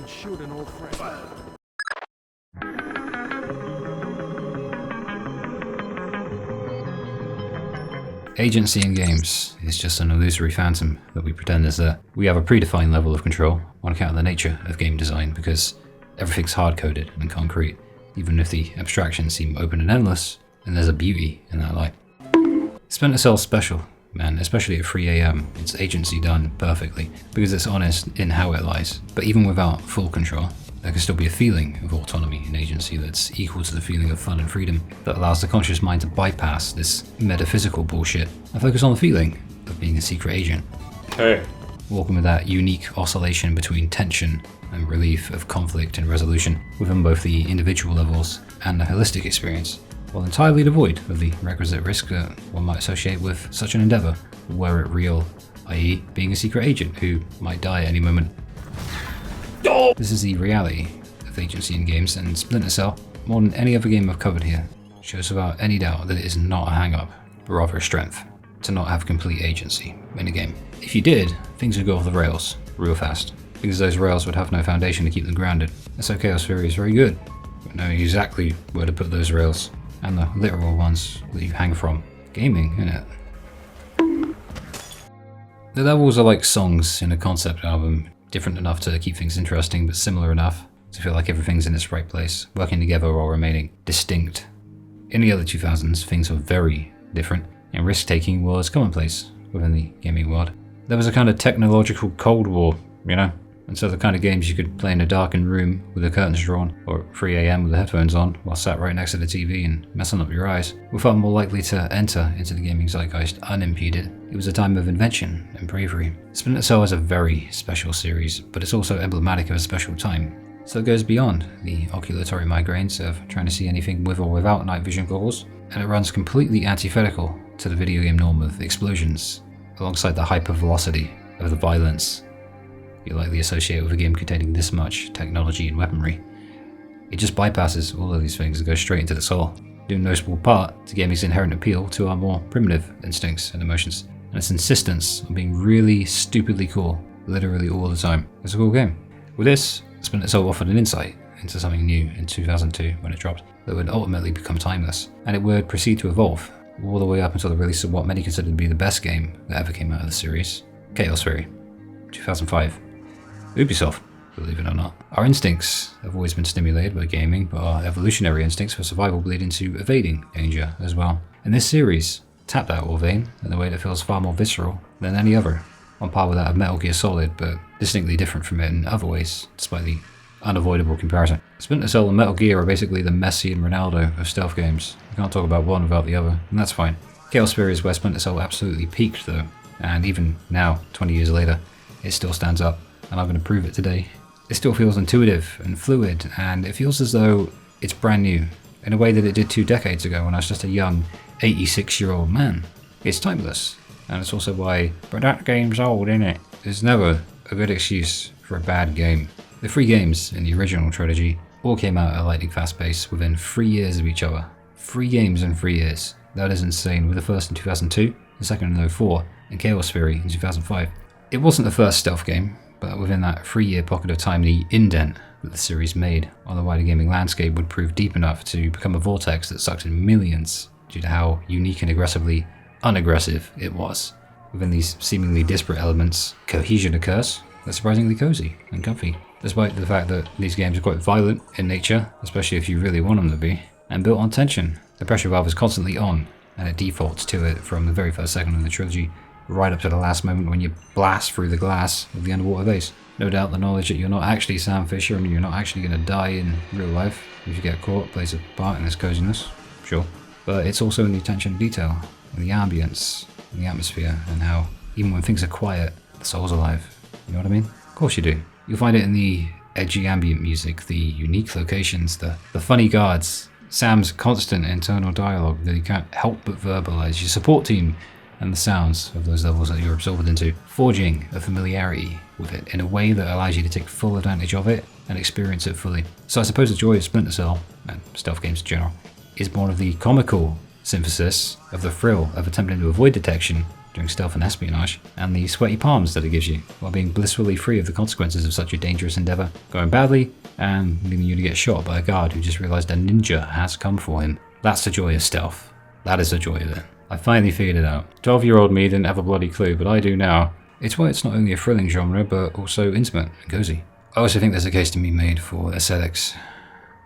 and shoot an old friend. Agency in games is just an illusory phantom that we pretend is there. We have a predefined level of control on account of the nature of game design because everything's hard-coded and concrete. Even if the abstractions seem open and endless, and there's a beauty in that light. Splinter Cell's special, man, especially at 3 AM, it's agency done perfectly because it's honest in how it lies. But even without full control, there can still be a feeling of autonomy and agency that's equal to the feeling of fun and freedom that allows the conscious mind to bypass this metaphysical bullshit and focus on the feeling of being a secret agent. Hey. Walking with that unique oscillation between tension and relief of conflict and resolution within both the individual levels and the holistic experience, while entirely devoid of the requisite risk that one might associate with such an endeavor, were it real, i.e. being a secret agent who might die at any moment. This is the reality of agency in games, and Splinter Cell, more than any other game I've covered here, shows without any doubt that it is not a hang-up, but rather a strength, to not have complete agency in a game. If you did, things would go off the rails real fast, because those rails would have no foundation to keep them grounded. And so Chaos Theory is very good at knowing exactly where to put those rails, and the literal ones that you hang from. Gaming, innit? The levels are like songs in a concept album, different enough to keep things interesting, but similar enough to feel like everything's in its right place, working together while remaining distinct. In the early 2000s, things were very different, and risk-taking was commonplace within the gaming world. There was a kind of technological Cold War, you know? And so the kind of games you could play in a darkened room with the curtains drawn, or at 3 AM with the headphones on, while sat right next to the TV and messing up your eyes, were far more likely to enter into the gaming zeitgeist unimpeded. It was a time of invention and bravery. Splinter Cell is a very special series, but it's also emblematic of a special time. So it goes beyond the oculatory migraines of trying to see anything with or without night vision goggles, and it runs completely antithetical to the video game norm of explosions, alongside the hypervelocity of the violence you likely associate with a game containing this much technology and weaponry. It just bypasses all of these things and goes straight into the soul, due in no small part to gaming's inherent appeal to our more primitive instincts and emotions, and its insistence on being really stupidly cool, literally all the time. It's a cool game. With this, Splinter Cell offered an insight into something new in 2002 when it dropped, that would ultimately become timeless, and it would proceed to evolve all the way up until the release of what many consider to be the best game that ever came out of the series, Chaos Theory, 2005. Ubisoft, believe it or not. Our instincts have always been stimulated by gaming, but our evolutionary instincts for survival bleed into evading danger as well. And this series tapped that all vein in a way that feels far more visceral than any other, on par with that of Metal Gear Solid, but distinctly different from it in other ways, despite the unavoidable comparison. Splinter Cell and Metal Gear are basically the Messi and Ronaldo of stealth games. You can't talk about one without the other, and that's fine. Chaos Theory is where Splinter Cell absolutely peaked though, and even now, 20 years later, it still stands up. And I'm going to prove it today. It still feels intuitive and fluid, and it feels as though it's brand new, in a way that it did 2 decades ago when I was just a young 86-year-old man. It's timeless, and it's also why, but that game's old, innit? There's never a good excuse for a bad game. The 3 games in the original trilogy all came out at a lightning fast pace within 3 years of each other. 3 games in 3 years. That is insane, with the first in 2002, the second in 2004, and Chaos Theory in 2005. It wasn't the first stealth game, but within that 3-year pocket of time, the indent that the series made on the wider gaming landscape would prove deep enough to become a vortex that sucked in millions due to how unique and aggressively unaggressive it was. Within these seemingly disparate elements, cohesion occurs that's surprisingly cozy and comfy, despite the fact that these games are quite violent in nature, especially if you really want them to be, and built on tension. The pressure valve is constantly on, and it defaults to it from the very first second of the trilogy, right up to the last moment when you blast through the glass of the underwater base. No doubt the knowledge that you're not actually Sam Fisher and you're not actually going to die in real life if you get caught plays a part in this coziness, sure. But it's also in the attention to detail, in the ambience, in the atmosphere, and how, even when things are quiet, the soul's alive. You know what I mean? Of course you do. You'll find it in the edgy ambient music, the unique locations, the funny guards, Sam's constant internal dialogue that you can't help but verbalize, your support team, and the sounds of those levels that you're absorbed into, forging a familiarity with it in a way that allows you to take full advantage of it and experience it fully. So I suppose the joy of Splinter Cell, and stealth games in general, is born of the comical synthesis of the thrill of attempting to avoid detection during stealth and espionage, and the sweaty palms that it gives you, while being blissfully free of the consequences of such a dangerous endeavour going badly, and leaving you to get shot by a guard who just realised a ninja has come for him. That's the joy of stealth. That is the joy of it. I finally figured it out. 12-year-old me didn't have a bloody clue, but I do now. It's why it's not only a thrilling genre, but also intimate and cozy. I also think there's a case to be made for aesthetics.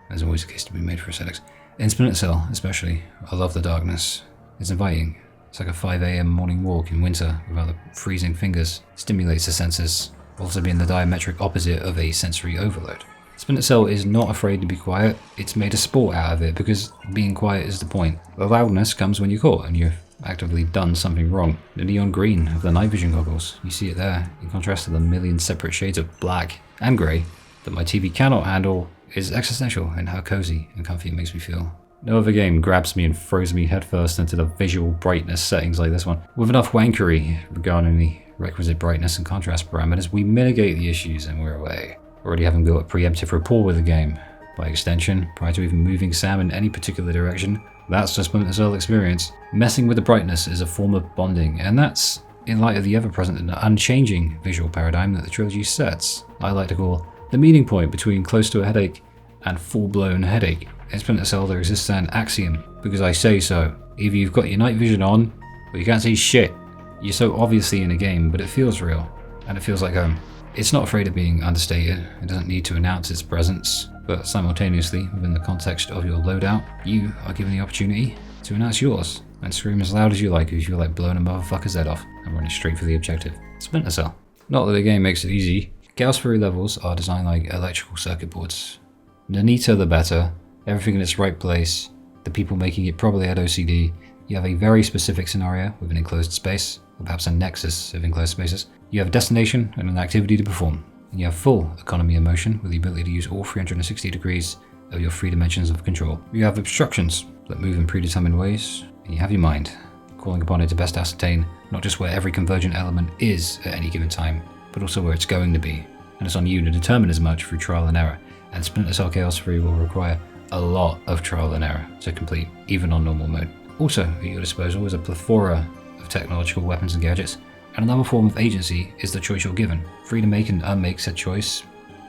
There's always a case to be made for aesthetics. In Splinter Cell, especially, I love the darkness. It's inviting. It's like a 5 AM morning walk in winter without the freezing fingers. Stimulates the senses, also being the diametric opposite of a sensory overload. Splinter Cell is not afraid to be quiet. It's made a sport out of it because being quiet is the point. The loudness comes when you're caught and you've actively done something wrong. The neon green of the night vision goggles, you see it there, in contrast to the million separate shades of black and grey that my TV cannot handle, is existential in how cozy and comfy it makes me feel. No other game grabs me and throws me headfirst into the visual brightness settings like this one. With enough wankery regarding the requisite brightness and contrast parameters, we mitigate the issues and we're away. Already having built a preemptive rapport with the game. By extension, prior to even moving Sam in any particular direction, that's the Splinter Cell experience. Messing with the brightness is a form of bonding, and that's in light of the ever-present and unchanging visual paradigm that the trilogy sets. I like to call the meeting point between close to a headache and full-blown headache. In Splinter Cell there exists an axiom, because I say so. Either you've got your night vision on, or you can't see shit. You're so obviously in a game, but it feels real, and it feels like home. It's not afraid of being understated, it doesn't need to announce its presence, but simultaneously, within the context of your loadout, you are given the opportunity to announce yours, and scream as loud as you like if you feel like blowing a motherfucker's head off and running straight for the objective. Splinter Cell. Not that the game makes it easy. Gauss theory levels are designed like electrical circuit boards. The neater the better, everything in its right place, the people making it probably had OCD. You have a very specific scenario with an enclosed space, or perhaps a nexus of enclosed spaces. You have a destination and an activity to perform, and you have full economy of motion with the ability to use all 360 degrees of your 3 dimensions of control. You have obstructions that move in predetermined ways, and you have your mind, calling upon it to best ascertain not just where every convergent element is at any given time, but also where it's going to be, and it's on you to determine as much through trial and error, and Splinter Cell Chaos 3 will require a lot of trial and error to complete, even on normal mode. Also, at your disposal is a plethora of technological weapons and gadgets, and another form of agency is the choice you're given, free to make and unmake said choice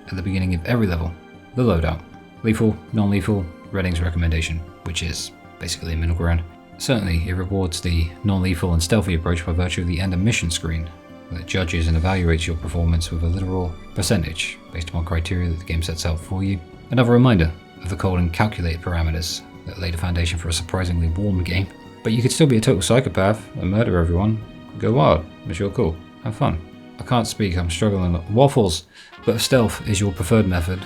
at the beginning of every level. The loadout. Lethal, non-lethal, Redding's recommendation, which is basically a middle ground. Certainly, it rewards the non-lethal and stealthy approach by virtue of the end of mission screen, that judges and evaluates your performance with a literal percentage, based upon criteria that the game sets out for you. Another reminder of the cold and calculated parameters that laid a foundation for a surprisingly warm game. But you could still be a total psychopath and murder everyone. Go wild, it's your call. Have fun. I can't speak, I'm struggling. Waffles! But if stealth is your preferred method,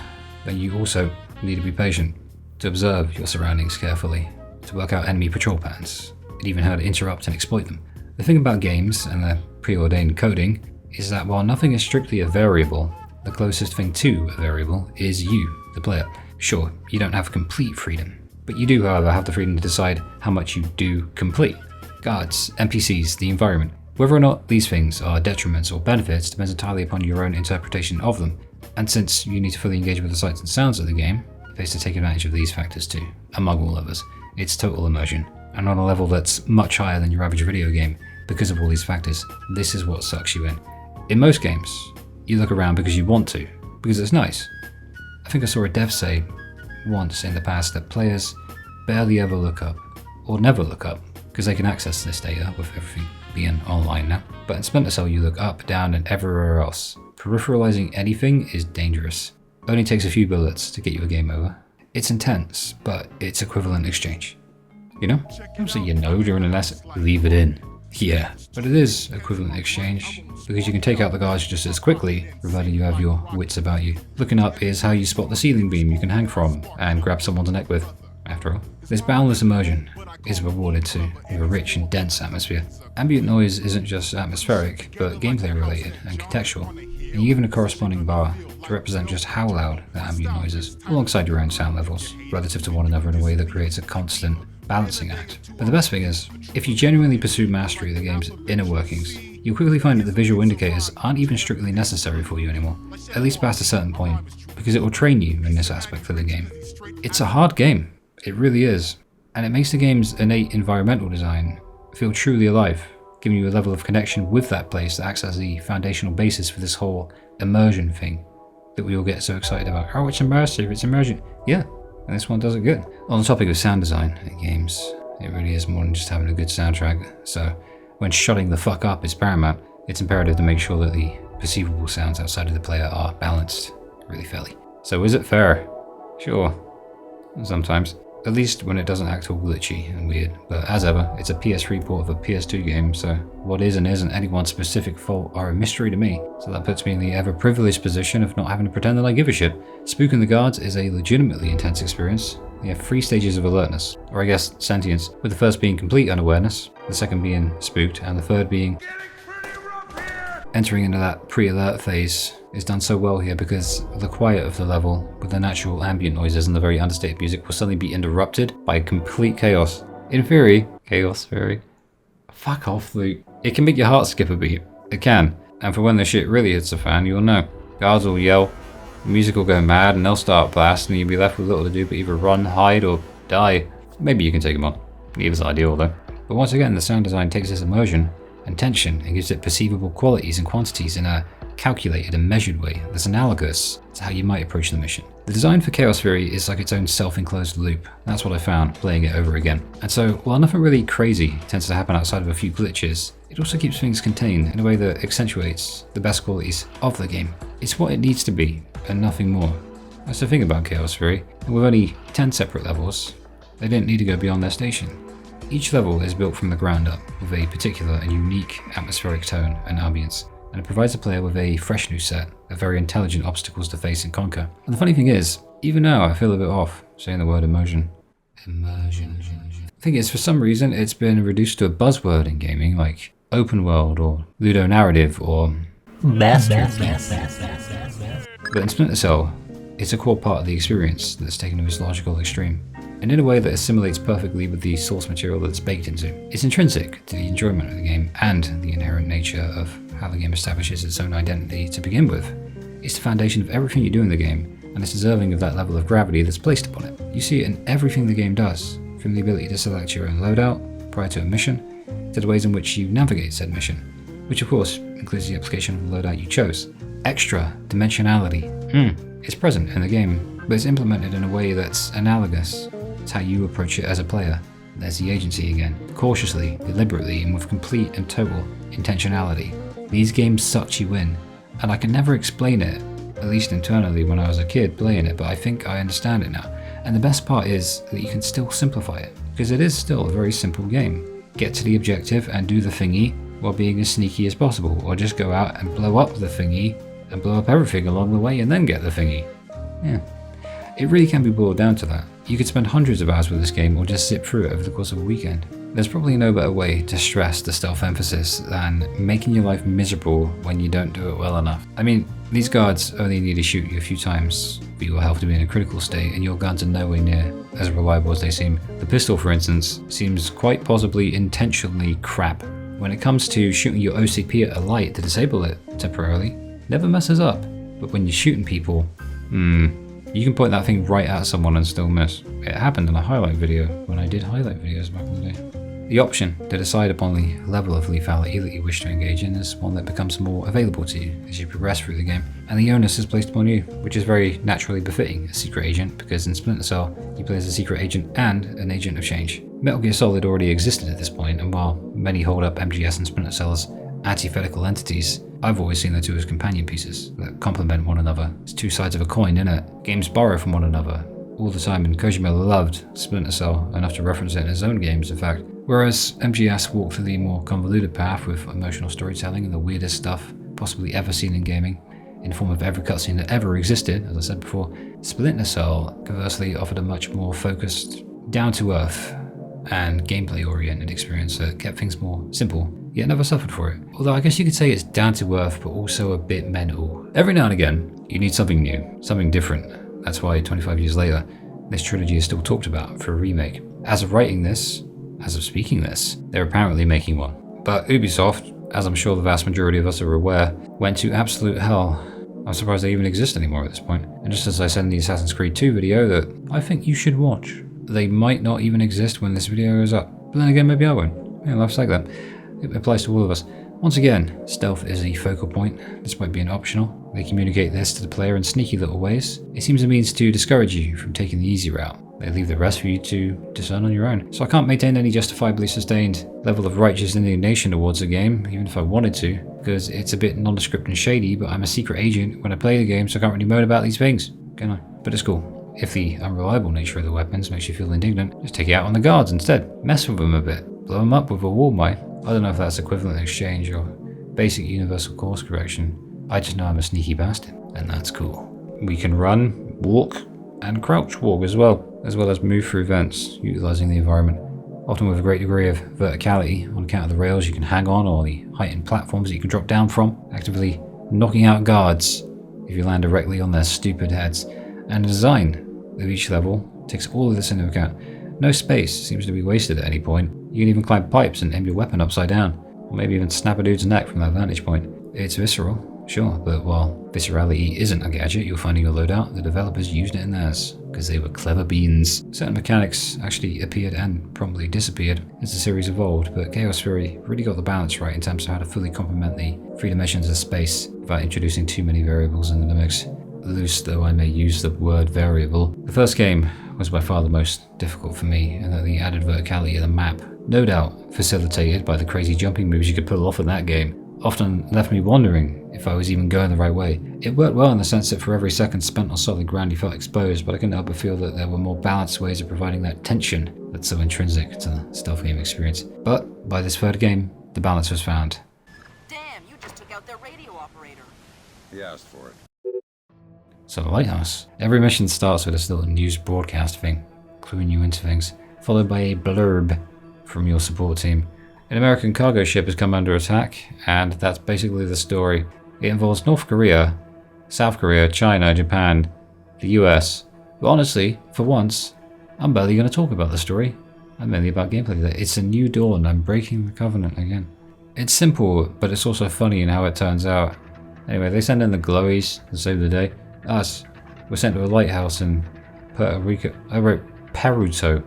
then you also need to be patient, to observe your surroundings carefully, to work out enemy patrol patterns, and even how to interrupt and exploit them. The thing about games and their preordained coding is that while nothing is strictly a variable, the closest thing to a variable is you, the player. Sure, you don't have complete freedom, but you do, however, have the freedom to decide how much you do complete. Guards, NPCs, the environment. Whether or not these things are detriments or benefits depends entirely upon your own interpretation of them, and since you need to fully engage with the sights and sounds of the game, it pays to take advantage of these factors too, among all others. It's total immersion, and on a level that's much higher than your average video game. Because of all these factors, this is what sucks you in. In most games, you look around because you want to, because it's nice. I think I saw a dev say once in the past that players barely ever look up, or never look up, because they can access this data with everything being online now. But in Splinter Cell you look up, down and everywhere else. Peripheralizing anything is dangerous. Only takes a few bullets to get you a game over. It's intense, but it's equivalent exchange. You know? Don't say you know during a lesson, leave it in. Yeah, but it is equivalent exchange, because you can take out the guards just as quickly, provided you have your wits about you. Looking up is how you spot the ceiling beam you can hang from, and grab someone's neck with, after all. This boundless immersion is rewarded too, with a rich and dense atmosphere. Ambient noise isn't just atmospheric, but gameplay related and contextual, and you're given a corresponding bar to represent just how loud the ambient noise is, alongside your own sound levels, relative to one another in a way that creates a constant balancing act. But the best thing is, if you genuinely pursue mastery of the game's inner workings, you'll quickly find that the visual indicators aren't even strictly necessary for you anymore, at least past a certain point, because it will train you in this aspect of the game. It's a hard game, it really is, and it makes the game's innate environmental design feel truly alive. giving you a level of connection with that place that acts as the foundational basis for this whole immersion thing that we all get so excited about. Oh, it's immersive, it's immersion. Yeah, and this one does it good. On the topic of sound design in games, it really is more than just having a good soundtrack. So when shutting the fuck up is paramount, it's imperative to make sure that the perceivable sounds outside of the player are balanced really fairly. So is it fair? Sure. Sometimes. At least when it doesn't act all glitchy and weird. But as ever, it's a PS3 port of a PS2 game, so what is and isn't anyone's specific fault are a mystery to me. So that puts me in the ever-privileged position of not having to pretend that I give a shit. Spooking the Guards is a legitimately intense experience. You have 3 stages of alertness, or I guess sentience, with the first being complete unawareness, the second being spooked, and the third being entering into that pre-alert phase. Is done so well here because the quiet of the level, with the natural ambient noises and the very understated music, will suddenly be interrupted by complete chaos. In theory, chaos theory. Fuck off, Luke. It can make your heart skip a beat. It can. And for when the shit really hits the fan, you'll know. Guards will yell, the music will go mad, and they'll start blasting, and you'll be left with little to do but either run, hide, or die. Maybe you can take them on. Neither's ideal though. But once again, the sound design takes this immersion and tension and gives it perceivable qualities and quantities in a calculated and measured way that's analogous to how you might approach the mission. The design for Chaos Theory is like its own self-enclosed loop. That's what I found playing it over again. And so, while nothing really crazy tends to happen outside of a few glitches, it also keeps things contained in a way that accentuates the best qualities of the game. It's what it needs to be, and nothing more. That's the thing about Chaos Theory, and with only 10 separate levels, they didn't need to go beyond their station. Each level is built from the ground up, with a particular and unique atmospheric tone and ambience, and it provides the player with a fresh new set of very intelligent obstacles to face and conquer. And the funny thing is, even now I feel a bit off saying the word immersion. Immersion. The thing is, for some reason, it's been reduced to a buzzword in gaming, like open world, or ludonarrative, or master. But in Splinter Cell, it's a core part of the experience that's taken to its logical extreme, and in a way that assimilates perfectly with the source material that it's baked into. It's intrinsic to the enjoyment of the game and the inherent nature of how the game establishes its own identity to begin with. It's the foundation of everything you do in the game, and it's deserving of that level of gravity that's placed upon it. You see it in everything the game does, from the ability to select your own loadout prior to a mission, to the ways in which you navigate said mission, which of course includes the application of the loadout you chose. Extra dimensionality. It's present in the game, but it's implemented in a way that's analogous to how you approach it as a player. There's the agency again, cautiously, deliberately, and with complete and total intentionality. These games suck you in, and I can never explain it, at least internally when I was a kid playing it, but I think I understand it now. And the best part is that you can still simplify it, because it is still a very simple game. Get to the objective and do the thingy while being as sneaky as possible, or just go out and blow up the thingy and blow up everything along the way and then get the thingy. Yeah. It really can be boiled down to that. You could spend hundreds of hours with this game or just zip through it over the course of a weekend. There's probably no better way to stress the stealth emphasis than making your life miserable when you don't do it well enough. I mean, these guards only need to shoot you a few times for your health to be in a critical state, and your guns are nowhere near as reliable as they seem. The pistol, for instance, seems quite possibly intentionally crap. When it comes to shooting your OCP at a light to disable it temporarily, never messes up. But when you're shooting people, you can point that thing right at someone and still miss. It happened in a highlight video when I did highlight videos back in the day. The option to decide upon the level of lethality that you wish to engage in is one that becomes more available to you as you progress through the game, and the onus is placed upon you, which is very naturally befitting a secret agent, because in Splinter Cell, you play as a secret agent and an agent of change. Metal Gear Solid already existed at this point, and while many hold up MGS and Splinter Cell as antithetical entities, I've always seen the two as companion pieces that complement one another. It's two sides of a coin, innit? Games borrow from one another all the time, and Kojima loved Splinter Cell enough to reference it in his own games, in fact. Whereas MGS walked through the more convoluted path with emotional storytelling and the weirdest stuff possibly ever seen in gaming, in the form of every cutscene that ever existed, as I said before, Splinter Cell conversely offered a much more focused, down-to-earth, and gameplay-oriented experience that kept things more simple, yet never suffered for it. Although I guess you could say it's down-to-earth, but also a bit mental. Every now and again, you need something new, something different. That's why 25 years later, this trilogy is still talked about for a remake. As of writing this, as of speaking this, they're apparently making one. But Ubisoft, as I'm sure the vast majority of us are aware, went to absolute hell. I'm surprised they even exist anymore at this point. And just as I said in the Assassin's Creed 2 video that I think you should watch, they might not even exist when this video goes up. But then again, maybe I won't. Yeah, life's like that. It applies to all of us. Once again, stealth is a focal point, despite being optional. They communicate this to the player in sneaky little ways. It seems a means to discourage you from taking the easy route. They leave the rest for you to discern on your own. So I can't maintain any justifiably sustained level of righteous indignation towards the game, even if I wanted to, because it's a bit nondescript and shady, but I'm a secret agent when I play the game, so I can't really moan about these things, can I? But it's cool. If the unreliable nature of the weapons makes you feel indignant, just take it out on the guards instead. Mess with them a bit. Blow them up with a wall might. I don't know if that's equivalent exchange or basic universal course correction. I just know I'm a sneaky bastard, and that's cool. We can run, walk, and crouch walk as well as move through vents, utilizing the environment, often with a great degree of verticality on account of the rails you can hang on or the heightened platforms that you can drop down from, actively knocking out guards if you land directly on their stupid heads. And the design of each level takes all of this into account. No space seems to be wasted at any point. You can even climb pipes and aim your weapon upside down, or maybe even snap a dude's neck from that vantage point. It's visceral, sure, but while viscerality isn't a gadget you'll find in your loadout, the developers used it in theirs, because they were clever beans. Certain mechanics actually appeared and promptly disappeared as the series evolved, but Chaos Fury really got the balance right in terms of how to fully complement the three dimensions of space without introducing too many variables into the mix. Loose though I may use the word variable, the first game was by far the most difficult for me, and that the added verticality of the map, no doubt facilitated by the crazy jumping moves you could pull off in that game, often left me wondering if I was even going the right way. It worked well in the sense that for every second spent on solid ground you felt exposed, but I couldn't help but feel that there were more balanced ways of providing that tension that's so intrinsic to the stealth game experience. But by this third game, the balance was found. Damn, you just took out their radio operator. He asked for it. So the lighthouse. Every mission starts with this little news broadcast thing, cluing you into things, followed by a blurb from your support team. An American cargo ship has come under attack, and that's basically the story. It involves North Korea, South Korea, China, Japan, the US. But honestly, for once, I'm barely going to talk about the story. I'm mainly about gameplay. It's a new dawn. I'm breaking the covenant again. It's simple, but it's also funny in how it turns out. Anyway, they send in the glowies to save the day. Us, we're sent to a lighthouse in Puerto Rico. I wrote Peruto.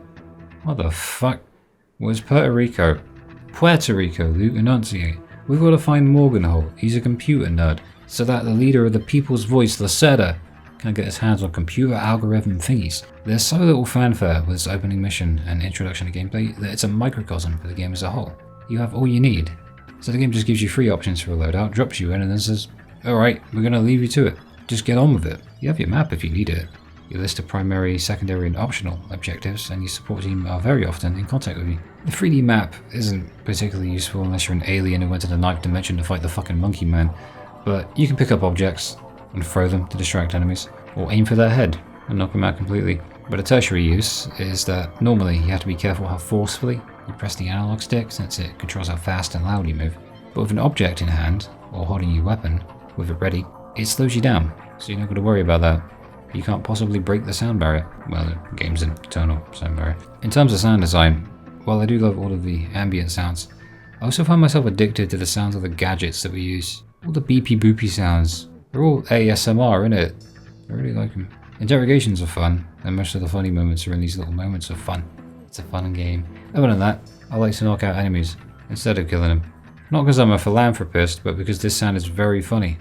What the fuck was Puerto Rico? Puerto Rico, Luke, enunciate. We've got to find Morganholt. He's a computer nerd, so that the leader of the People's Voice, Lacerda, can get his hands on computer algorithm thingies. There's so little fanfare with this opening mission and introduction to gameplay that it's a microcosm for the game as a whole. You have all you need. So the game just gives you 3 options for a loadout, drops you in, and then says, alright, we're going to leave you to it. Just get on with it. You have your map if you need it. Your list of primary, secondary, and optional objectives, and your support team are very often in contact with you. The 3D map isn't particularly useful unless you're an alien who went to the 9th dimension to fight the fucking monkey man, but you can pick up objects and throw them to distract enemies, or aim for their head and knock them out completely. But a tertiary use is that normally you have to be careful how forcefully you press the analog stick, since it controls how fast and loud you move. But with an object in hand, or holding your weapon with it ready, it slows you down, so you're not going to worry about that. You can't possibly break the sound barrier. Well, the game's an internal sound barrier. In terms of sound design, while I do love all of the ambient sounds, I also find myself addicted to the sounds of the gadgets that we use. All the beepy boopy sounds. They're all ASMR, innit? I really like them. Interrogations are fun, and most of the funny moments are in these little moments of fun. It's a fun game. Other than that, I like to knock out enemies instead of killing them. Not because I'm a philanthropist, but because this sound is very funny.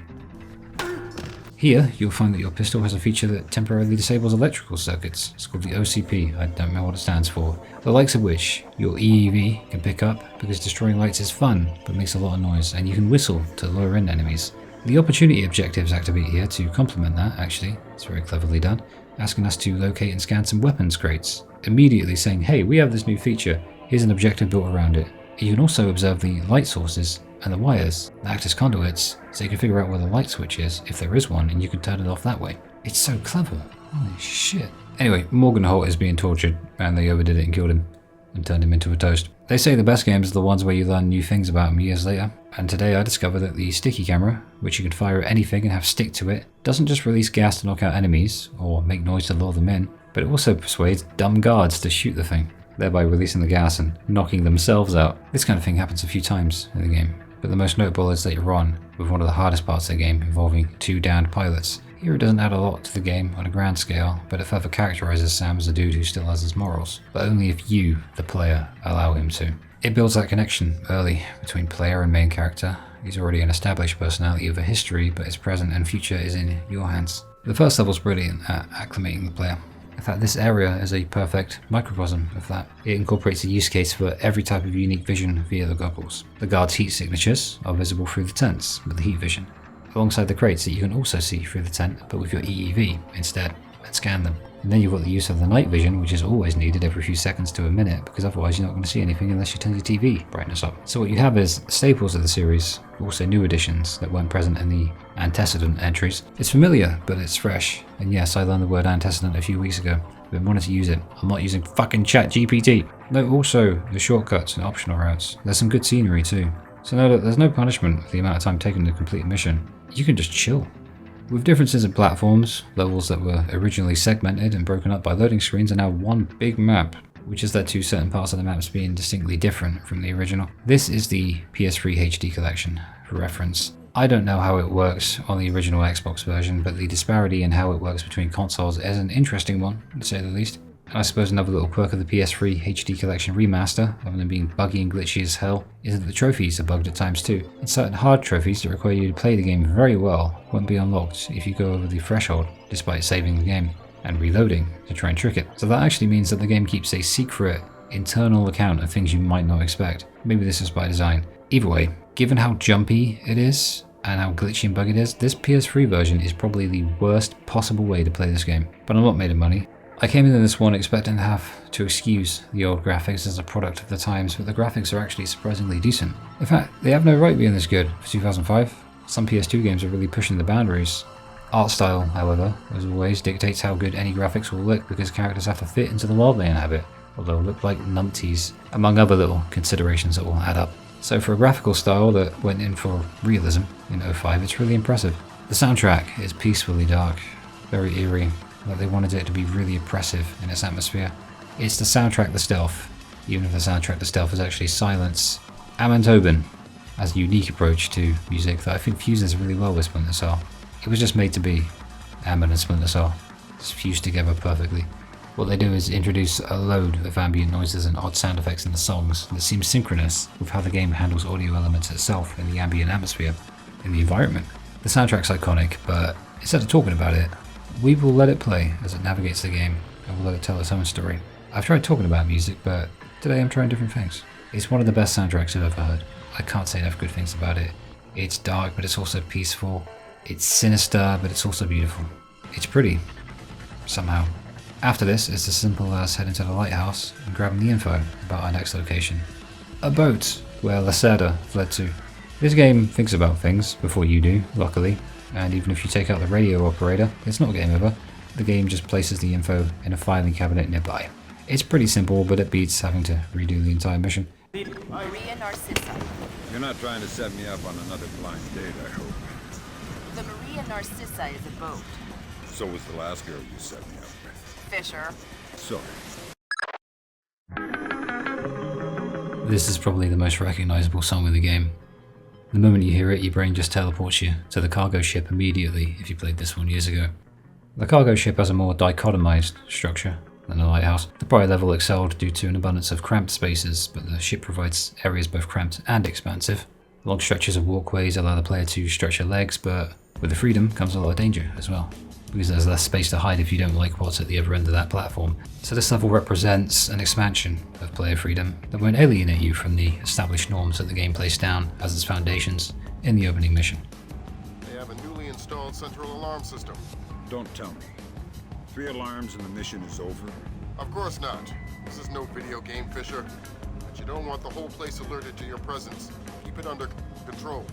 Here, you'll find that your pistol has a feature that temporarily disables electrical circuits. It's called the OCP, I don't know what it stands for. The likes of which your EEV can pick up, because destroying lights is fun, but makes a lot of noise, and you can whistle to lure in enemies. The opportunity objectives activate here to complement that, actually. It's very cleverly done, asking us to locate and scan some weapons crates, immediately saying, hey, we have this new feature, here's an objective built around it. You can also observe the light sources and the wires that act as conduits, so you can figure out where the light switch is, if there is one, and you can turn it off that way. It's so clever. Holy shit. Anyway, Morganholt is being tortured, and they overdid it and killed him, and turned him into a toast. They say the best games are the ones where you learn new things about him years later, and today I discovered that the sticky camera, which you can fire at anything and have stick to it, doesn't just release gas to knock out enemies, or make noise to lure them in, but it also persuades dumb guards to shoot the thing, thereby releasing the gas and knocking themselves out. This kind of thing happens a few times in the game, but the most notable is later on, with one of the hardest parts of the game involving 2 downed pilots. Here it doesn't add a lot to the game on a grand scale, but it further characterizes Sam as a dude who still has his morals, but only if you, the player, allow him to. It builds that connection early between player and main character. He's already an established personality with a history, but his present and future is in your hands. The first level's brilliant at acclimating the player. In fact, this area is a perfect microcosm of that. It incorporates a use case for every type of unique vision via the goggles. The guard's heat signatures are visible through the tents with the heat vision, alongside the crates that you can also see through the tent, but with your EEV instead, and scan them. And then you've got the use of the night vision, which is always needed every few seconds to a minute, because otherwise you're not going to see anything unless you turn your TV brightness up. So what you have is staples of the series, also new additions that weren't present in the antecedent entries. It's familiar, but it's fresh. And yes, I learned the word antecedent a few weeks ago. I've been wanting to use it. I'm not using fucking ChatGPT. Note also the shortcuts and optional routes. There's some good scenery too. So note that there's no punishment for the amount of time taken to complete a mission. You can just chill. With differences in platforms, levels that were originally segmented and broken up by loading screens are now one big map, which has led to certain parts of the maps being distinctly different from the original. This is the PS3 HD collection, for reference. I don't know how it works on the original Xbox version, but the disparity in how it works between consoles is an interesting one, to say the least. And I suppose another little quirk of the PS3 HD collection remaster, other than being buggy and glitchy as hell, is that the trophies are bugged at times too. And certain hard trophies that require you to play the game very well won't be unlocked if you go over the threshold, despite saving the game and reloading to try and trick it. So that actually means that the game keeps a secret, internal account of things you might not expect. Maybe this is by design. Either way, given how jumpy it is, and how glitchy and buggy it is, this PS3 version is probably the worst possible way to play this game. But I'm not made of money. I came into this one expecting to have to excuse the old graphics as a product of the times, but the graphics are actually surprisingly decent. In fact, they have no right being this good for 2005. Some PS2 games are really pushing the boundaries. Art style, however, as always, dictates how good any graphics will look because characters have to fit into the world they inhabit, or they'll look like numpties, among other little considerations that will add up. So for a graphical style that went in for realism in 05, it's really impressive. The soundtrack is peacefully dark, very eerie, like they wanted it to be really oppressive in its atmosphere. It's the soundtrack to stealth, even if the soundtrack to stealth is actually silence. Amon Tobin has a unique approach to music that I think fuses really well with Splinter Cell. It was just made to be. Amon and Splinter Cell just fused together perfectly. What they do is introduce a load of ambient noises and odd sound effects in the songs that seem synchronous with how the game handles audio elements itself in the ambient atmosphere, in the environment. The soundtrack's iconic, but instead of talking about it, we will let it play as it navigates the game, and we'll let it tell its own story. I've tried talking about music, but today I'm trying different things. It's one of the best soundtracks I've ever heard. I can't say enough good things about it. It's dark, but it's also peaceful. It's sinister, but it's also beautiful. It's pretty, somehow. After this, it's as simple as heading to the lighthouse and grabbing the info about our next location. A boat where Lacerda fled to. This game thinks about things before you do, luckily. And even if you take out the radio operator, it's not game over. The game just places the info in a filing cabinet nearby. It's pretty simple, but it beats having to redo the entire mission. Maria Narcissa. You're not trying to set me up on another blind date, I hope. The Maria Narcissa is a boat. So was the last girl you set me up with. Fisher. Sorry. This is probably the most recognizable song in the game. The moment you hear it, your brain just teleports you to the cargo ship immediately if you played this one years ago. The cargo ship has a more dichotomized structure than the lighthouse. The prior level excelled due to an abundance of cramped spaces, but the ship provides areas both cramped and expansive. Long stretches of walkways allow the player to stretch their legs, but with the freedom comes a lot of danger as well, because there's less space to hide if you don't like what's at the other end of that platform. So this level represents an expansion of player freedom that won't alienate you from the established norms that the game placed down as its foundations in the opening mission. They have a newly installed central alarm system. Don't tell me. 3 alarms and the mission is over? Of course not. This is no video game, Fisher. But you don't want the whole place alerted to your presence. Keep it under control.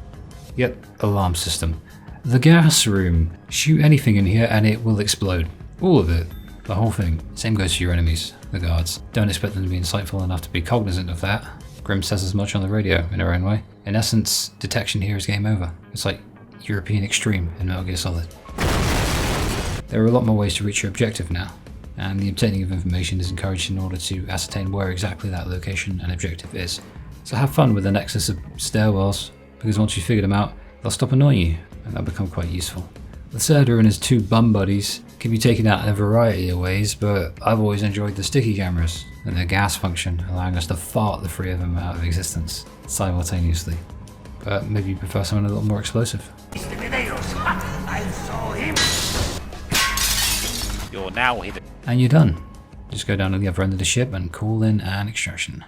Yet, alarm system. The gas room. Shoot anything in here and it will explode. All of it. The whole thing. Same goes for your enemies, the guards. Don't expect them to be insightful enough to be cognizant of that. Grim says as much on the radio in her own way. In essence, detection here is game over. It's like European Extreme in Metal Gear Solid. There are a lot more ways to reach your objective now, and the obtaining of information is encouraged in order to ascertain where exactly that location and objective is. So have fun with the nexus of stairwells, because once you've figured them out, they'll stop annoying you, and they'll become quite useful. Lacerda and his two bum buddies can be taken out in a variety of ways, but I've always enjoyed the sticky cameras and their gas function, allowing us to fart the three of them out of existence simultaneously. But maybe you prefer something a little more explosive. I saw him. You're now hidden. And you're done. Just go down to the other end of the ship and call in an extraction.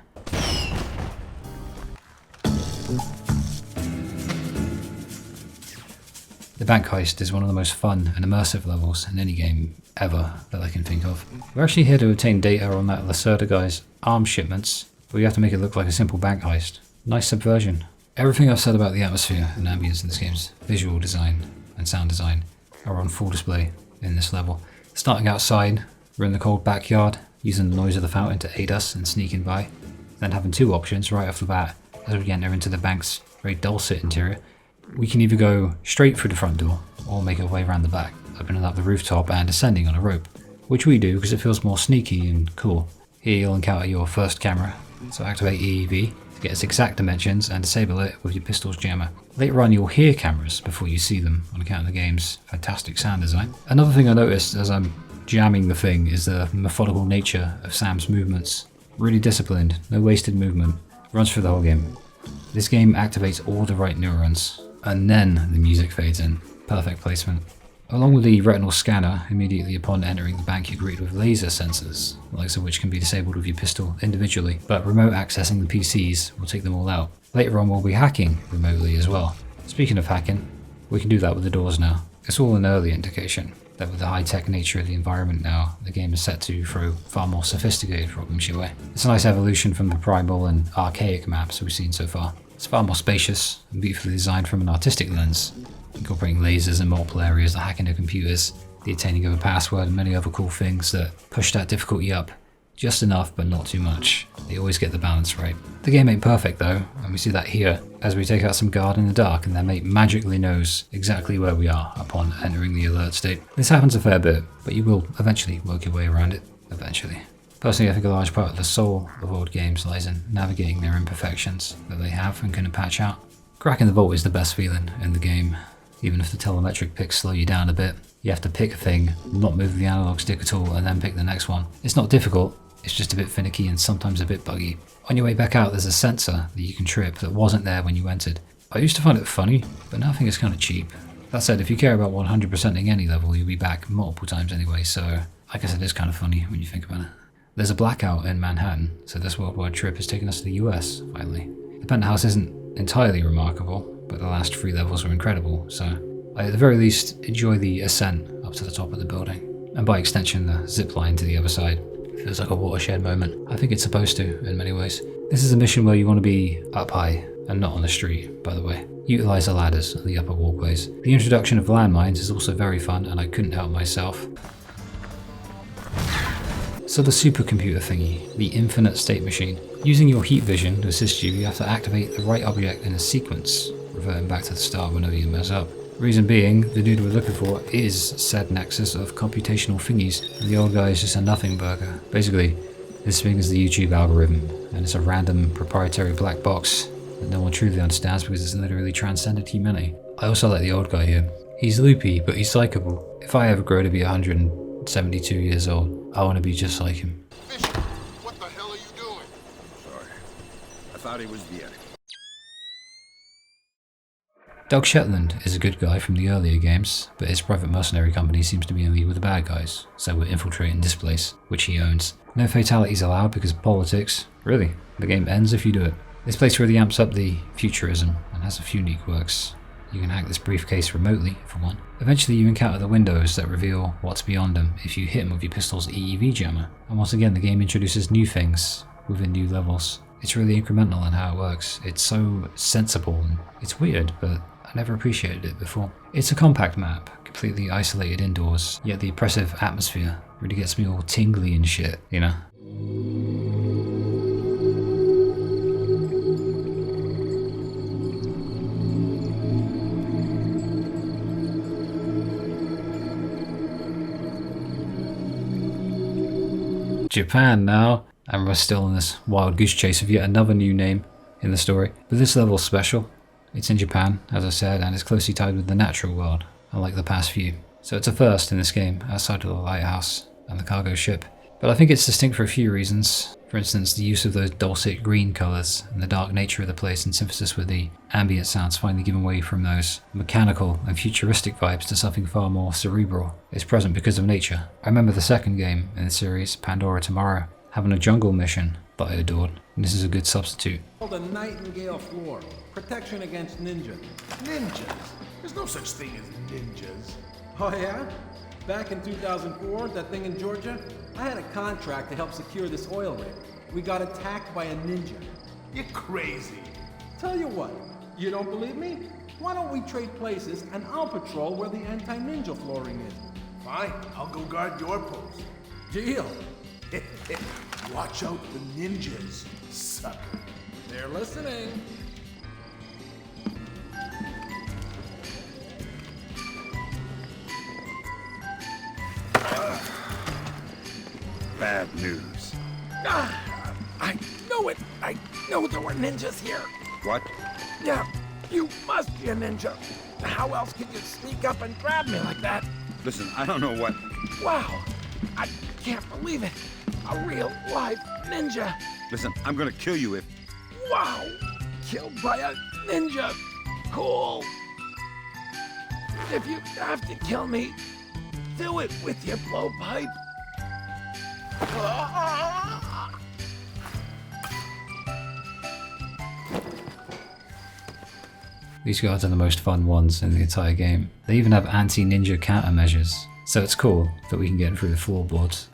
The bank heist is one of the most fun and immersive levels in any game ever that I can think of. We're actually here to obtain data on that Lacerda guy's arms shipments, but we have to make it look like a simple bank heist. Nice subversion. Everything I've said about the atmosphere and ambience in this game's visual design and sound design are on full display in this level. Starting outside, we're in the cold backyard, using the noise of the fountain to aid us in sneaking by, then having two options right off the bat as we enter into the bank's very dulcet interior. We can either go straight through the front door or make our way around the back, opening up the rooftop and descending on a rope, which we do because it feels more sneaky and cool. Here you'll encounter your first camera, so activate EEV to get its exact dimensions and disable it with your pistol's jammer. Later on you'll hear cameras before you see them on account of the game's fantastic sound design. Another thing I noticed as I'm jamming the thing is the methodical nature of Sam's movements. Really disciplined, no wasted movement, runs through the whole game. This game activates all the right neurons, and then the music fades in. Perfect placement. Along with the retinal scanner, immediately upon entering the bank you're greeted with laser sensors, the likes of which can be disabled with your pistol individually, but remote accessing the PCs will take them all out. Later on we'll be hacking remotely as well. Speaking of hacking, we can do that with the doors now. It's all an early indication that with the high-tech nature of the environment now, the game is set to throw far more sophisticated problems your way. It's a nice evolution from the primal and archaic maps we've seen so far. It's far more spacious and beautifully designed from an artistic lens, incorporating lasers in multiple areas, the hacking of computers, the attaining of a password, and many other cool things that push that difficulty up just enough but not too much. They always get the balance right. The game ain't perfect though, and we see that here as we take out some guard in the dark and their mate magically knows exactly where we are upon entering the alert state. This happens a fair bit, but you will eventually work your way around it, eventually. Personally, I think a large part of the soul of old games lies in navigating their imperfections that they have and can patch out. Cracking the vault is the best feeling in the game. Even if the telemetric picks slow you down a bit, you have to pick a thing, not move the analog stick at all, and then pick the next one. It's not difficult, it's just a bit finicky and sometimes a bit buggy. On your way back out, there's a sensor that you can trip that wasn't there when you entered. I used to find it funny, but now I think it's kind of cheap. That said, if you care about 100%ing any level, you'll be back multiple times anyway, so I guess it is kind of funny when you think about it. There's a blackout in Manhattan, so this worldwide trip has taken us to the US, finally. The penthouse isn't entirely remarkable, but the last 3 levels were incredible, so I at the very least enjoy the ascent up to the top of the building, and by extension the zip line to the other side. It feels like a watershed moment. I think it's supposed to, in many ways. This is a mission where you want to be up high, and not on the street, by the way. Utilize the ladders and the upper walkways. The introduction of landmines is also very fun, and I couldn't help myself. So the supercomputer thingy, the infinite state machine. Using your heat vision to assist you, you have to activate the right object in a sequence, reverting back to the start whenever you mess up. Reason being, the dude we're looking for is said nexus of computational thingies, and the old guy is just a nothing burger. Basically, this thing is the YouTube algorithm, and it's a random proprietary black box that no one truly understands because it's literally transcended humanity. I also like the old guy here. He's loopy, but he's likable. If I ever grow to be 172 years old, I want to be just like him. Fisher, what the hell are you doing? Sorry. I thought he was dead. Doug Shetland is a good guy from the earlier games, but his private mercenary company seems to be in league with the bad guys, so we're infiltrating this place, which he owns. No fatalities allowed because of politics. Really, the game ends if you do it. This place really amps up the futurism and has a few neat quirks. You can hack this briefcase remotely, for one. Eventually you encounter the windows that reveal what's beyond them if you hit them with your pistol's EEV jammer. And once again the game introduces new things within new levels. It's really incremental in how it works. It's so sensible and it's weird, but I never appreciated it before. It's a compact map, completely isolated indoors, yet the oppressive atmosphere really gets me all tingly and shit, you know? Japan now, and we're still in this wild goose chase of yet another new name in the story. But this level's special. It's in Japan, as I said, and it's closely tied with the natural world, unlike the past few. So it's a first in this game, outside of the lighthouse and the cargo ship. But I think it's distinct for a few reasons. For instance, the use of those dulcet green colours and the dark nature of the place in synthesis with the ambient sounds finally giving way from those mechanical and futuristic vibes to something far more cerebral is present because of nature. I remember the second game in the series, Pandora Tomorrow, having a jungle mission that I adored, and this is a good substitute. Called a nightingale floor. Protection against ninjas. Ninjas? There's no such thing as ninjas. Oh yeah? Back in 2004, that thing in Georgia, I had a contract to help secure this oil rig. We got attacked by a ninja. You're crazy. Tell you what, you don't believe me? Why don't we trade places and I'll patrol where the anti-ninja flooring is? Fine, I'll go guard your post. Deal. Watch out for ninjas, sucker. They're listening. Bad news. I know it. I know there were ninjas here. What? Yeah, you must be a ninja. How else could you sneak up and grab me like that? Listen, I don't know what... Wow, I can't believe it. A real life ninja. Listen, I'm gonna kill you if... Wow, killed by a ninja. Cool. If you have to kill me, do it with your blowpipe. These guards are the most fun ones in the entire game. They even have anti-ninja countermeasures, so it's cool that we can get through the floorboards.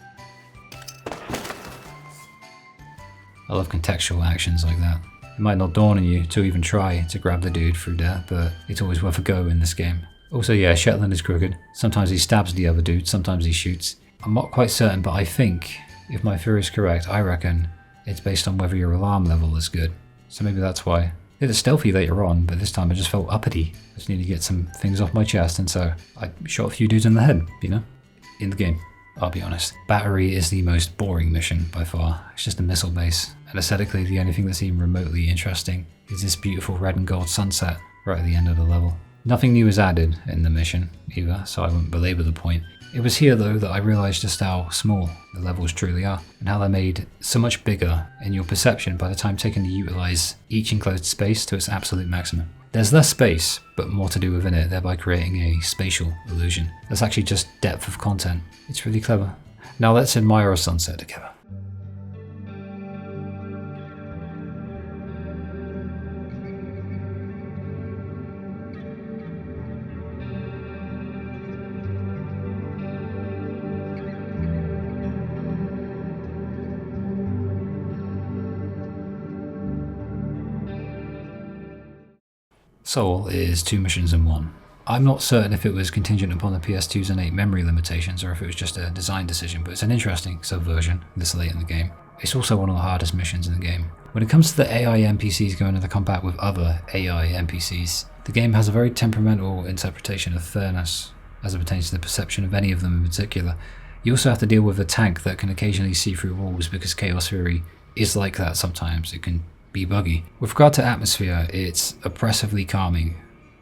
I love contextual actions like that. It might not dawn on you to even try to grab the dude through there, but it's always worth a go in this game. Also, yeah, Shetland is crooked. Sometimes he stabs the other dude, sometimes he shoots. I'm not quite certain, but I think, if my theory is correct, I reckon it's based on whether your alarm level is good. So maybe that's why. It was stealthy later on, but this time I just felt uppity. I just need to get some things off my chest, and so I shot a few dudes in the head, you know? In the game, I'll be honest. Battery is the most boring mission by far. It's just a missile base, and aesthetically the only thing that seemed remotely interesting is this beautiful red and gold sunset right at the end of the level. Nothing new is added in the mission either, so I won't belabor the point. It was here though that I realised just how small the levels truly are, and how they're made so much bigger in your perception by the time taken to utilise each enclosed space to its absolute maximum. There's less space, but more to do within it, thereby creating a spatial illusion. That's actually just depth of content. It's really clever. Now let's admire a sunset together. Seoul is 2 missions in 1. I'm not certain if it was contingent upon the PS2's innate memory limitations or if it was just a design decision, but it's an interesting subversion this late in the game. It's also one of the hardest missions in the game. When it comes to the AI NPCs going into combat with other AI NPCs, the game has a very temperamental interpretation of fairness as it pertains to the perception of any of them in particular. You also have to deal with a tank that can occasionally see through walls because Chaos Theory is like that sometimes. It can be buggy. With regard to atmosphere, it's oppressively calming,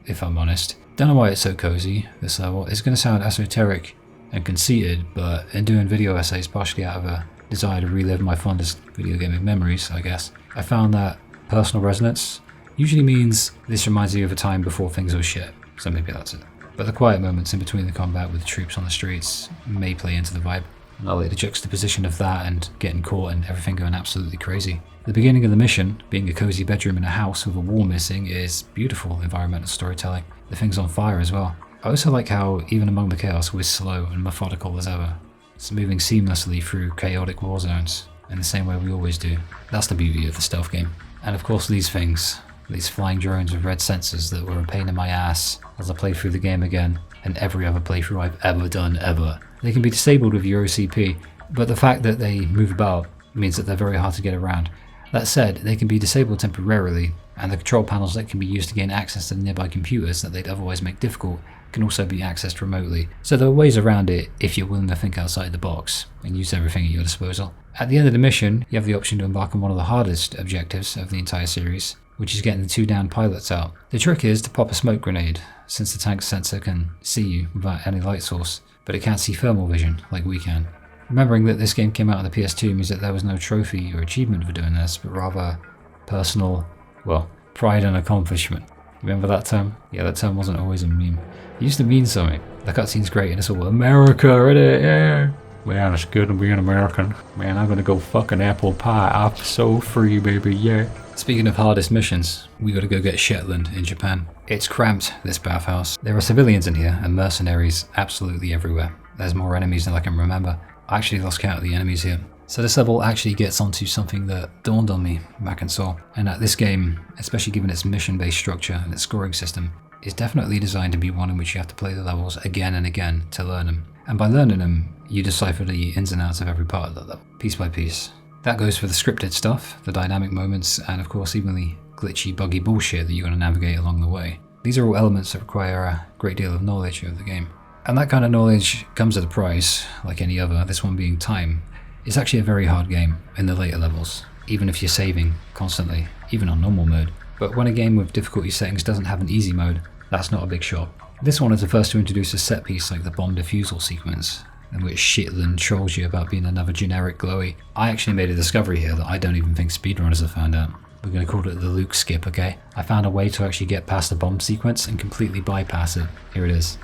if I'm honest. Don't know why it's so cozy, this level. It's going to sound esoteric and conceited, but in doing video essays partially out of a desire to relive my fondest video gaming memories, I guess, I found that personal resonance usually means this reminds you of a time before things were shit, so maybe that's it. But the quiet moments in between the combat with the troops on the streets may play into the vibe. And I like the juxtaposition of that and getting caught and everything going absolutely crazy. The beginning of the mission, being a cozy bedroom in a house with a wall missing, is beautiful environmental storytelling. The thing's on fire as well. I also like how, even among the chaos, we're slow and methodical as ever. It's moving seamlessly through chaotic war zones, in the same way we always do. That's the beauty of the stealth game. And of course these things, these flying drones with red sensors that were a pain in my ass as I play through the game again, and every other playthrough I've ever done ever. They can be disabled with your OCP, but the fact that they move about means that they're very hard to get around. That said, they can be disabled temporarily, and the control panels that can be used to gain access to the nearby computers that they'd otherwise make difficult can also be accessed remotely. So there are ways around it if you're willing to think outside the box and use everything at your disposal. At the end of the mission, you have the option to embark on one of the hardest objectives of the entire series, which is getting the 2 down pilots out. The trick is to pop a smoke grenade, since the tank's sensor can see you without any light source, but it can't see thermal vision like we can. Remembering that this game came out on the PS2 means that there was no trophy or achievement for doing this, but rather personal, well, pride and accomplishment. Remember that term? Yeah, that term wasn't always a meme. It used to mean something. The cutscene's great and it's all America, innit? Yeah. Man, it's good to be an American. Man, I'm gonna go fucking apple pie. I'm so free, baby, yeah. Speaking of hardest missions, we gotta go get Shetland in Japan. It's cramped, this bathhouse. There are civilians in here and mercenaries absolutely everywhere. There's more enemies than I can remember. I actually lost count of the enemies here. So this level actually gets onto something that dawned on me back in Seoul, and that this game, especially given its mission-based structure and its scoring system, is definitely designed to be one in which you have to play the levels again and again to learn them. And by learning them, you decipher the ins and outs of every part of the level, piece by piece. That goes for the scripted stuff, the dynamic moments, and of course even the glitchy, buggy bullshit that you're going to navigate along the way. These are all elements that require a great deal of knowledge of the game. And that kind of knowledge comes at a price, like any other, this one being time. It's actually a very hard game in the later levels, even if you're saving constantly, even on normal mode. But when a game with difficulty settings doesn't have an easy mode, that's not a big shot. This one is the first to introduce a set piece like the bomb defusal sequence, in which Shetland trolls you about being another generic glowy. I actually made a discovery here that I don't even think speedrunners have found out. We're going to call it the Luke skip, okay? I found a way to actually get past the bomb sequence and completely bypass it. Here it is.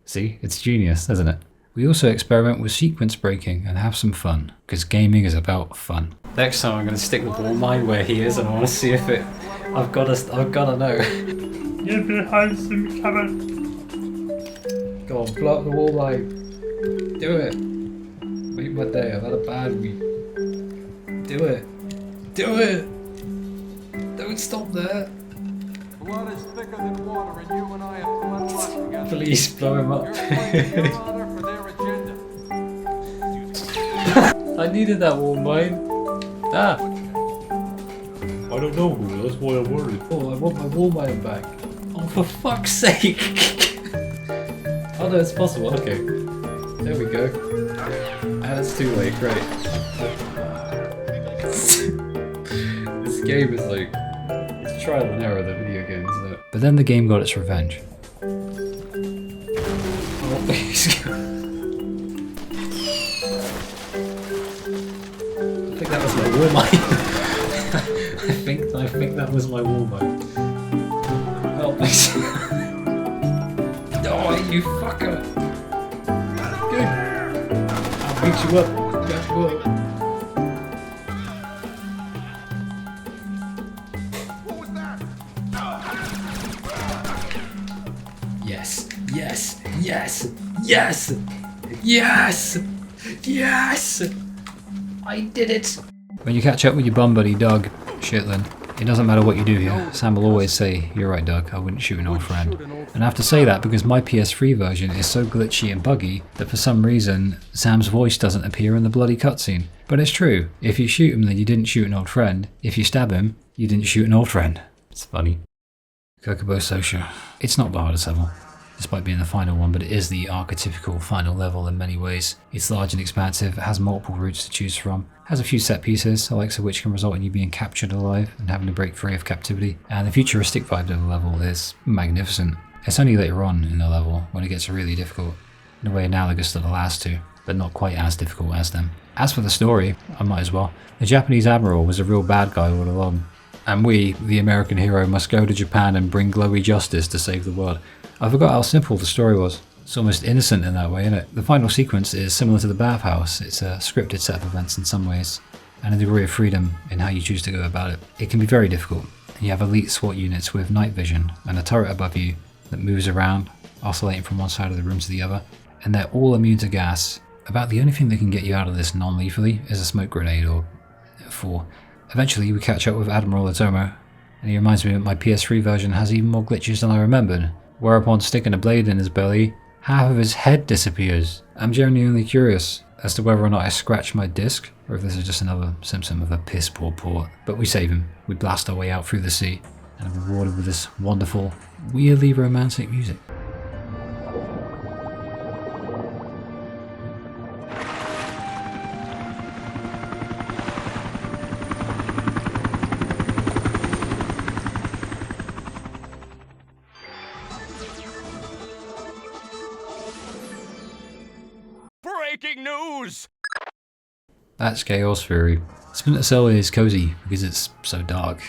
See, it's genius, isn't it? We also experiment with sequence breaking and have some fun, because gaming is about fun. Next time I'm going to stick the ball mine where he is and I want to see if it... I've got to know. You're behind some cover. Go on, block the wall mine. Do it. Make my day, I've had a bad week. Do it. Do it! Don't stop there. Blood is thicker than water, and you and I have blood locked together. Please blow him up. You're playing your honor for their agenda. I needed that wall mine. Ah! I don't know, that's why I'm worried. Oh, I want my wall mine back. Oh, for fuck's sake! Oh no, it's possible, okay. There we go. And it's too late, great. This game is like... it's trial and error, the video game, isn't it? But then the game got its revenge. Oh, I think that was my wall mine. I think that was my wall mine. Help me. Oh, you fucker! Good. I'll beat you up. Get you up. Yes, yes, yes, yes, yes, yes! I did it! When you catch up with your bum buddy Doug, Shetland, it doesn't matter what you do here. Sam will always say, "You're right, Doug, I wouldn't shoot an old friend." And I have to say that because my PS3 version is so glitchy and buggy that for some reason Sam's voice doesn't appear in the bloody cutscene. But it's true, if you shoot him then you didn't shoot an old friend. If you stab him, you didn't shoot an old friend. It's funny. Kokubo Sosho. It's not the hardest level, despite being the final one, but it is the archetypical final level in many ways. It's large and expansive, it has multiple routes to choose from, has a few set pieces, the likes of which can result in you being captured alive and having to break free of captivity, and the futuristic vibe of the level is magnificent. It's only later on in the level when it gets really difficult, in a way analogous to the last two, but not quite as difficult as them. As for the story, I might as well. The Japanese admiral was a real bad guy all along, and we, the American hero, must go to Japan and bring glowy justice to save the world. I forgot how simple the story was. It's almost innocent in that way, isn't it? The final sequence is similar to the bathhouse. It's a scripted set of events in some ways, and a degree of freedom in how you choose to go about it. It can be very difficult. You have elite SWAT units with night vision and a turret above you that moves around, oscillating from one side of the room to the other, and they're all immune to gas. About the only thing that can get you out of this non-lethally is a smoke grenade or 4. Eventually we catch up with Admiral Otomo, and he reminds me that my PS3 version has even more glitches than I remembered, whereupon sticking a blade in his belly, half of his head disappears. I'm genuinely curious as to whether or not I scratched my disc, or if this is just another symptom of a piss poor port. But we save him, we blast our way out through the sea, and are rewarded with this wonderful, weirdly romantic music. breaking news! That's Chaos Fury. Splinter Cell is cozy because it's so dark.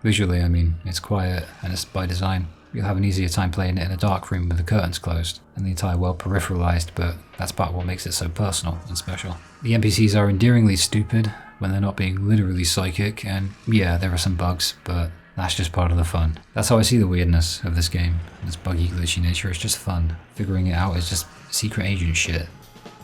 Visually, I mean, it's quiet and it's by design. You'll have an easier time playing it in a dark room with the curtains closed and the entire world peripheralized, but that's part of what makes it so personal and special. The NPCs are endearingly stupid when they're not being literally psychic, and yeah, there are some bugs, but that's just part of the fun. That's how I see the weirdness of this game. Its buggy, glitchy nature is just fun. Figuring it out is just secret agent shit,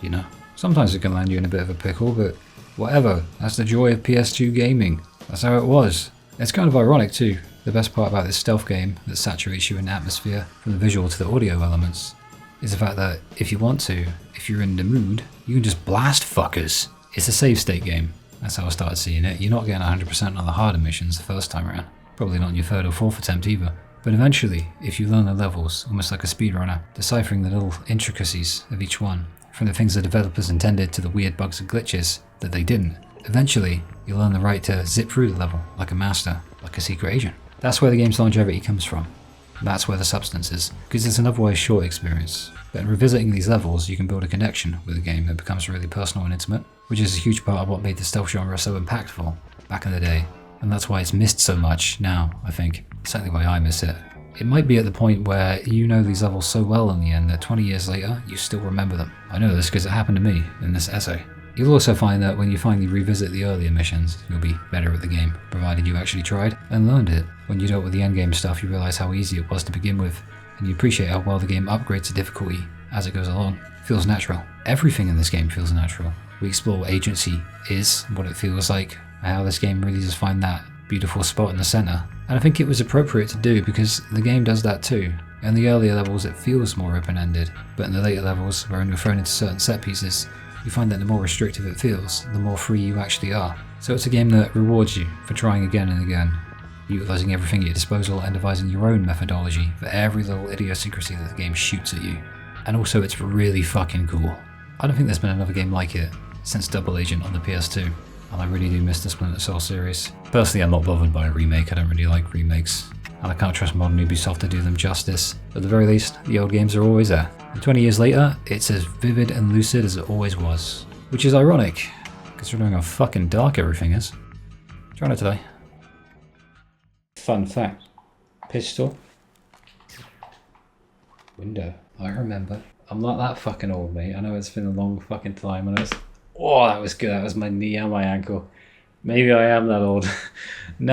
you know? Sometimes it can land you in a bit of a pickle, but whatever. That's the joy of PS2 gaming. That's how it was. It's kind of ironic too. The best part about this stealth game that saturates you in atmosphere, from the visual to the audio elements, is the fact that if you want to, if you're in the mood, you can just blast fuckers. It's a save state game. That's how I started seeing it. You're not getting 100% on the harder missions the first time around. Probably not in your third or fourth attempt either. But eventually, if you learn the levels, almost like a speedrunner, deciphering the little intricacies of each one, from the things the developers intended to the weird bugs and glitches that they didn't, eventually you'll learn the right to zip through the level like a master, like a secret agent. That's where the game's longevity comes from. That's where the substance is, because it's an otherwise short experience. But in revisiting these levels, you can build a connection with a game that becomes really personal and intimate, which is a huge part of what made the stealth genre so impactful back in the day. And that's why it's missed so much now, I think. Certainly why I miss it. It might be at the point where you know these levels so well in the end that 20 years later, you still remember them. I know this because it happened to me in this essay. You'll also find that when you finally revisit the earlier missions, you'll be better at the game, provided you actually tried and learned it. When you dealt with the endgame stuff, you realise how easy it was to begin with, and you appreciate how well the game upgrades the difficulty as it goes along. It feels natural. Everything in this game feels natural. We explore what agency is, what it feels like, and how this game really does find that beautiful spot in the centre. And I think it was appropriate to do because the game does that too. In the earlier levels it feels more open-ended, but in the later levels, where you're thrown into certain set pieces, you find that the more restrictive it feels, the more free you actually are. So it's a game that rewards you for trying again and again, utilising everything at your disposal and devising your own methodology for every little idiosyncrasy that the game shoots at you. And also it's really fucking cool. I don't think there's been another game like it since Double Agent on the PS2, and I really do miss the Splinter Cell series. Personally, I'm not bothered by a remake, I don't really like remakes, and I can't trust modern Ubisoft to do them justice. At the very least, the old games are always there. And 20 years later, it's as vivid and lucid as it always was. Which is ironic, considering how fucking dark everything is. Trying it today. Fun fact. Pistol. Window. I remember. I'm not that fucking old, mate. I know it's been a long fucking time and oh, that was good. That was my knee and my ankle. Maybe I am that old. No.